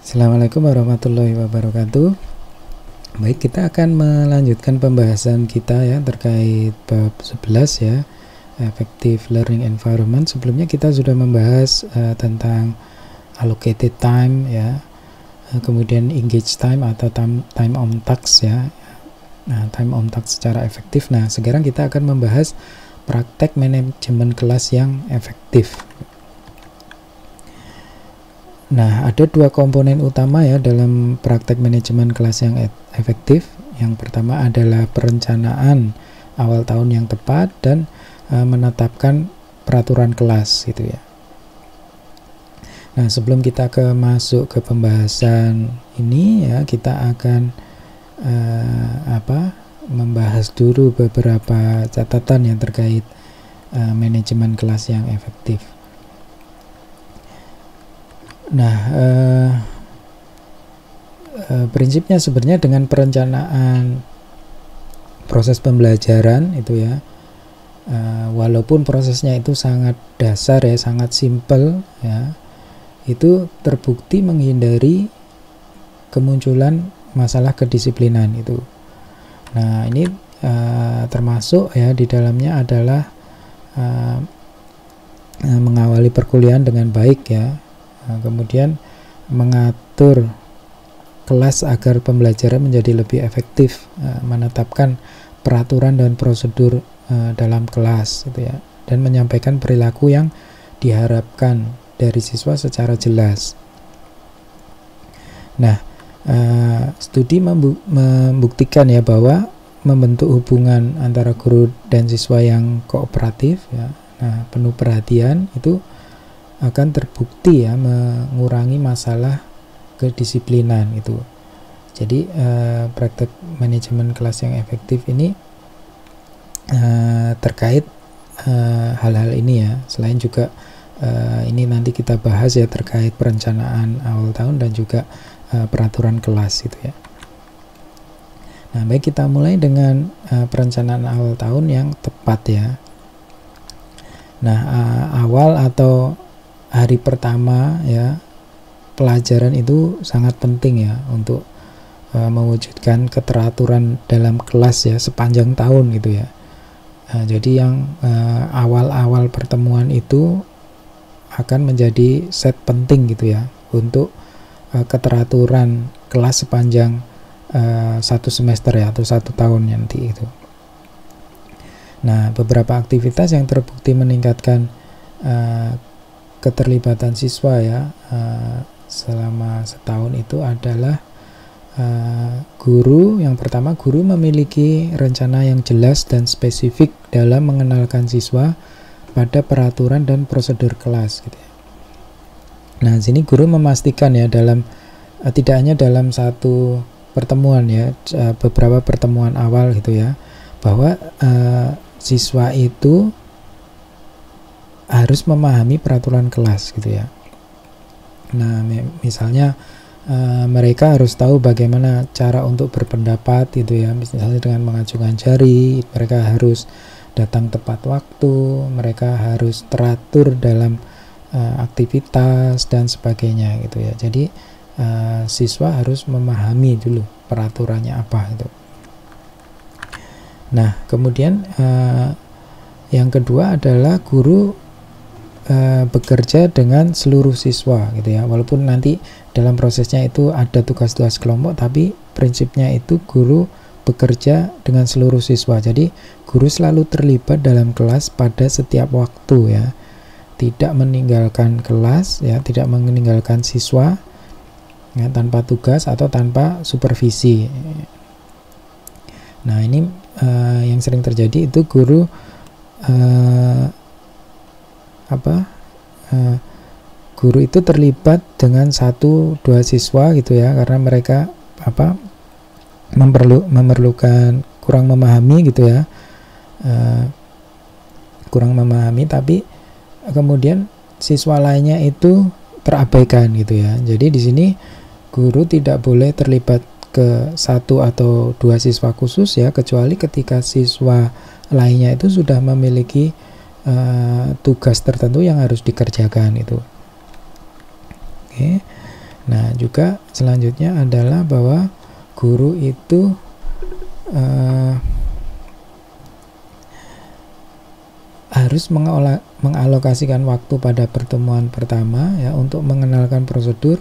Assalamualaikum warahmatullahi wabarakatuh. Baik, kita akan melanjutkan pembahasan kita ya terkait bab 11 ya, Effective Learning Environment. Sebelumnya kita sudah membahas tentang allocated time ya, kemudian engage time atau time on task ya. Nah, time on task secara efektif. Nah, sekarang kita akan membahas praktek manajemen kelas yang efektif. Nah, ada dua komponen utama ya dalam praktek manajemen kelas yang efektif. Yang pertama adalah perencanaan awal tahun yang tepat dan menetapkan peraturan kelas gitu ya. Nah, sebelum kita masuk ke pembahasan ini ya, kita akan membahas dulu beberapa catatan yang terkait manajemen kelas yang efektif. Nah, prinsipnya sebenarnya dengan perencanaan proses pembelajaran itu ya, walaupun prosesnya itu sangat dasar ya, sangat simple ya, itu terbukti menghindari kemunculan masalah kedisiplinan itu. Nah, ini termasuk ya di dalamnya adalah mengawali perkuliahan dengan baik ya. Kemudian mengatur kelas agar pembelajaran menjadi lebih efektif, menetapkan peraturan dan prosedur dalam kelas gitu ya, dan menyampaikan perilaku yang diharapkan dari siswa secara jelas. Nah, studi membuktikan ya bahwa membentuk hubungan antara guru dan siswa yang kooperatif ya, nah, penuh perhatian itu akan terbukti ya mengurangi masalah kedisiplinan itu. Jadi praktek manajemen kelas yang efektif ini terkait hal-hal ini ya. Selain juga ini nanti kita bahas ya terkait perencanaan awal tahun dan juga peraturan kelas itu ya. Nah, baik, kita mulai dengan perencanaan awal tahun yang tepat ya. Nah, awal atau hari pertama ya pelajaran itu sangat penting ya untuk mewujudkan keteraturan dalam kelas ya sepanjang tahun gitu ya. Jadi yang awal-awal pertemuan itu akan menjadi set penting gitu ya untuk keteraturan kelas sepanjang satu semester ya atau satu tahun nanti itu. Nah, beberapa aktivitas yang terbukti meningkatkan keterlibatan siswa ya selama setahun itu adalah guru. Yang pertama, guru memiliki rencana yang jelas dan spesifik dalam mengenalkan siswa pada peraturan dan prosedur kelas gitu ya. Nah, sini guru memastikan ya dalam tidak hanya dalam satu pertemuan ya, beberapa pertemuan awal gitu ya, bahwa siswa itu harus memahami peraturan kelas gitu ya. Nah, misalnya mereka harus tahu bagaimana cara untuk berpendapat gitu ya, misalnya dengan mengacungkan jari, mereka harus datang tepat waktu, mereka harus teratur dalam aktivitas dan sebagainya gitu ya. Jadi siswa harus memahami dulu peraturannya apa itu. Nah, kemudian yang kedua adalah guru bekerja dengan seluruh siswa gitu ya, walaupun nanti dalam prosesnya itu ada tugas-tugas kelompok, tapi prinsipnya itu guru bekerja dengan seluruh siswa. Jadi guru selalu terlibat dalam kelas pada setiap waktu ya, tidak meninggalkan kelas ya, tidak meninggalkan siswa ya, tanpa tugas atau tanpa supervisi. Nah, ini yang sering terjadi itu guru guru itu terlibat dengan 1-2 siswa gitu ya, karena mereka memerlukan kurang memahami gitu ya, kurang memahami, tapi kemudian siswa lainnya itu terabaikan gitu ya. Jadi di sini guru tidak boleh terlibat ke 1 atau 2 siswa khusus ya, kecuali ketika siswa lainnya itu sudah memiliki tugas tertentu yang harus dikerjakan itu. Oke. Nah, juga selanjutnya adalah bahwa guru itu harus mengalokasikan waktu pada pertemuan pertama ya untuk mengenalkan prosedur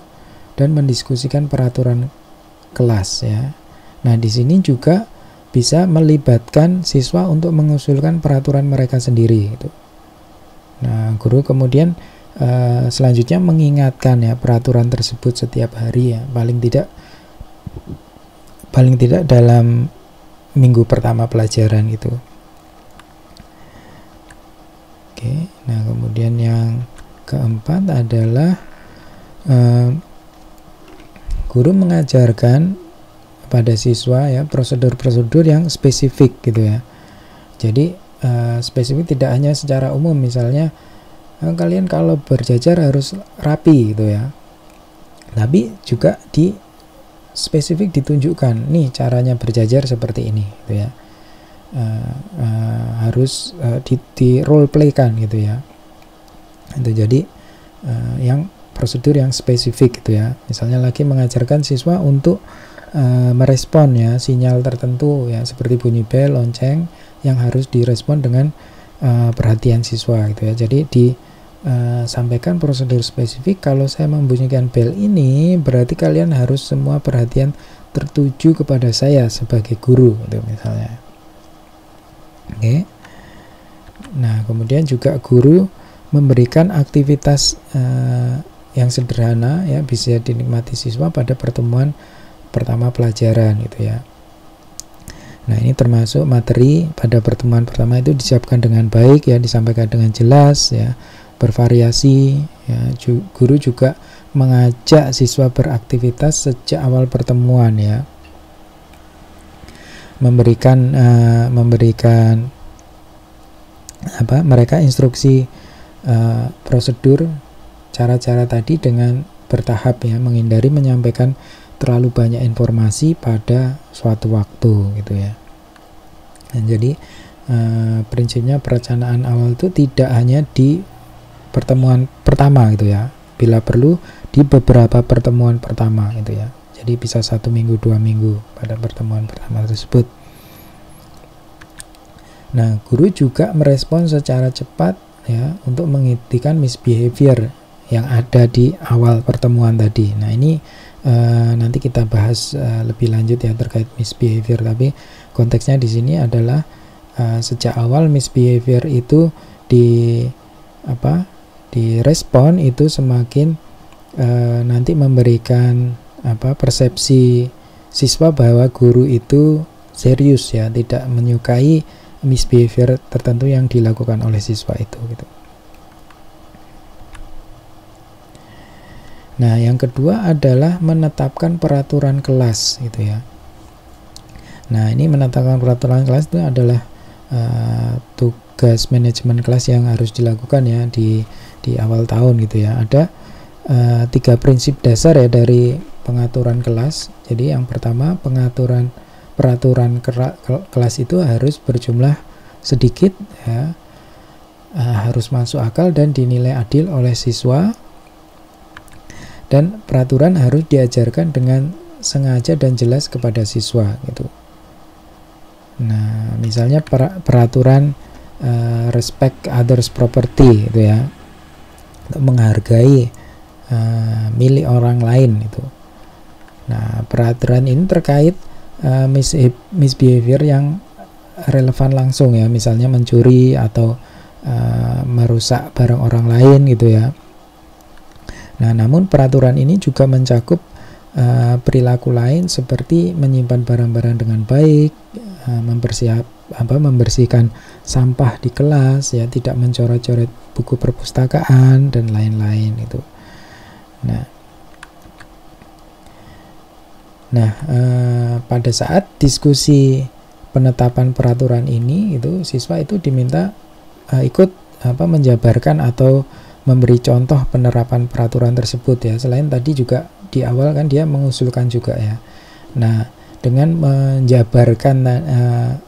dan mendiskusikan peraturan kelas ya. Nah, di sini juga bisa melibatkan siswa untuk mengusulkan peraturan mereka sendiri gitu. Nah, guru kemudian selanjutnya mengingatkan ya peraturan tersebut setiap hari ya, paling tidak dalam minggu pertama pelajaran itu. Oke, nah kemudian yang keempat adalah guru mengajarkan pada siswa ya prosedur-prosedur yang spesifik gitu ya. Jadi spesifik tidak hanya secara umum, misalnya kalian kalau berjajar harus rapi gitu ya, tapi juga di spesifik ditunjukkan nih caranya berjajar seperti ini gitu ya. Harus di role play kan gitu ya. Itu jadi yang prosedur yang spesifik gitu ya. Misalnya lagi mengajarkan siswa untuk merespon ya sinyal tertentu ya, seperti bunyi bel, lonceng yang harus direspon dengan perhatian siswa gitu ya. Jadi disampaikan prosedur spesifik, kalau saya membunyikan bel ini berarti kalian harus semua perhatian tertuju kepada saya sebagai guru gitu misalnya. Oke. Nah, kemudian juga guru memberikan aktivitas yang sederhana ya, bisa dinikmati siswa pada pertemuan pertama pelajaran gitu ya. Nah, ini termasuk materi pada pertemuan pertama itu disiapkan dengan baik ya, disampaikan dengan jelas ya, bervariasi ya. Guru juga mengajak siswa beraktivitas sejak awal pertemuan ya, memberikan mereka instruksi prosedur cara-cara tadi dengan bertahap ya, menghindari menyampaikan terlalu banyak informasi pada suatu waktu gitu ya. Dan jadi prinsipnya perencanaan awal itu tidak hanya di pertemuan pertama gitu ya, bila perlu di beberapa pertemuan pertama gitu ya. Jadi bisa 1 minggu 2 minggu pada pertemuan pertama tersebut. Nah, guru juga merespon secara cepat ya untuk menghentikan misbehavior yang ada di awal pertemuan tadi. Nah, ini nanti kita bahas lebih lanjut ya terkait misbehavior, tapi konteksnya di sini adalah sejak awal misbehavior itu direspon itu semakin nanti memberikan persepsi siswa bahwa guru itu serius ya, tidak menyukai misbehavior tertentu yang dilakukan oleh siswa itu gitu. Nah, yang kedua adalah menetapkan peraturan kelas gitu ya. Nah, ini menetapkan peraturan kelas itu adalah tugas manajemen kelas yang harus dilakukan ya di awal tahun gitu ya. Ada 3 prinsip dasar ya dari pengaturan kelas. Jadi yang pertama, peraturan kelas itu harus berjumlah sedikit ya, harus masuk akal dan dinilai adil oleh siswa, dan peraturan harus diajarkan dengan sengaja dan jelas kepada siswa gitu. Nah, misalnya peraturan respect others property gitu ya, untuk menghargai milik orang lain itu. Nah, peraturan ini terkait misbehavior yang relevan langsung ya, misalnya mencuri atau merusak barang orang lain gitu ya. Nah, namun peraturan ini juga mencakup perilaku lain seperti menyimpan barang-barang dengan baik, membersihkan sampah di kelas ya, tidak mencoret-coret buku perpustakaan dan lain-lain itu. Nah, pada saat diskusi penetapan peraturan ini itu siswa itu diminta ikut menjabarkan atau memberi contoh penerapan peraturan tersebut ya. Selain tadi juga di awal kan dia mengusulkan juga ya. Nah, dengan menjabarkan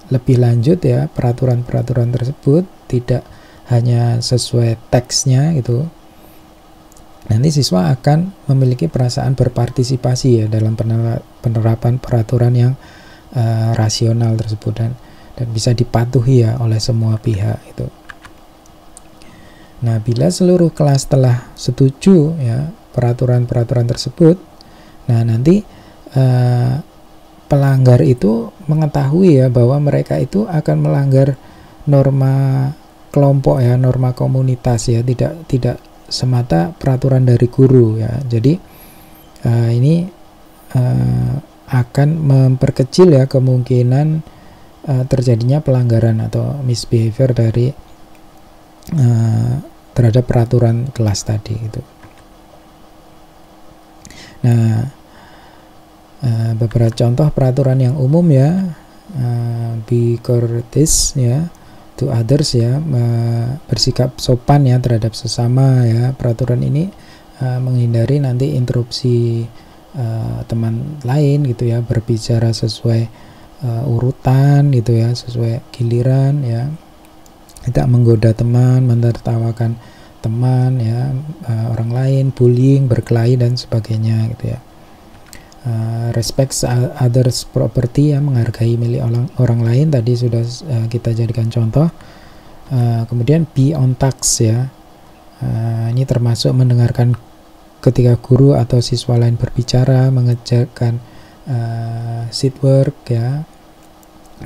lebih lanjut ya peraturan-peraturan tersebut, tidak hanya sesuai teksnya gitu, nanti siswa akan memiliki perasaan berpartisipasi ya dalam penerapan peraturan yang rasional tersebut, dan bisa dipatuhi ya oleh semua pihak itu. Nah, bila seluruh kelas telah setuju ya peraturan-peraturan tersebut, nah nanti pelanggar itu mengetahui ya bahwa mereka itu akan melanggar norma kelompok ya, norma komunitas ya, tidak semata peraturan dari guru ya. Jadi ini akan memperkecil ya kemungkinan terjadinya pelanggaran atau misbehavior dari terhadap peraturan kelas tadi gitu. Nah, beberapa contoh peraturan yang umum ya, be courteous ya to others ya, bersikap sopan ya terhadap sesama ya. Peraturan ini menghindari nanti interupsi teman lain gitu ya, berbicara sesuai urutan gitu ya, sesuai giliran ya, tidak menggoda teman, menertawakan teman ya, orang lain, bullying, berkelahi dan sebagainya gitu ya. Respect others property ya, menghargai milik orang lain tadi sudah kita jadikan contoh. Kemudian be on task ya, ini termasuk mendengarkan ketika guru atau siswa lain berbicara, mengerjakan seat work ya,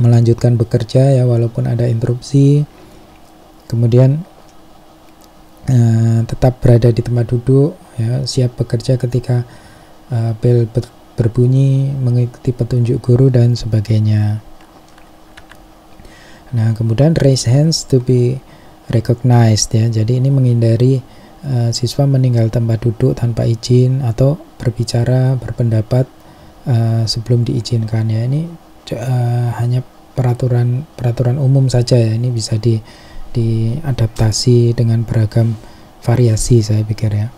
melanjutkan bekerja ya walaupun ada interupsi. Kemudian tetap berada di tempat duduk ya, siap bekerja ketika bel berbunyi, mengikuti petunjuk guru dan sebagainya. Nah, kemudian raise hands to be recognized ya. Jadi ini menghindari siswa meninggal tempat duduk tanpa izin atau berbicara, berpendapat sebelum diizinkan ya. Ini hanya peraturan umum saja ya. Ini bisa diadaptasi dengan beragam variasi saya pikir ya.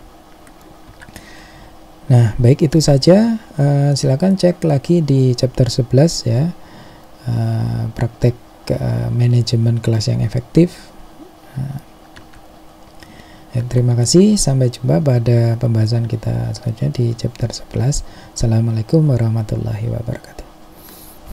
Nah, baik itu saja. Silakan cek lagi di chapter 11 ya, praktek manajemen kelas yang efektif. Terima kasih, sampai jumpa pada pembahasan kita selanjutnya di chapter 11. Assalamualaikum warahmatullahi wabarakatuh.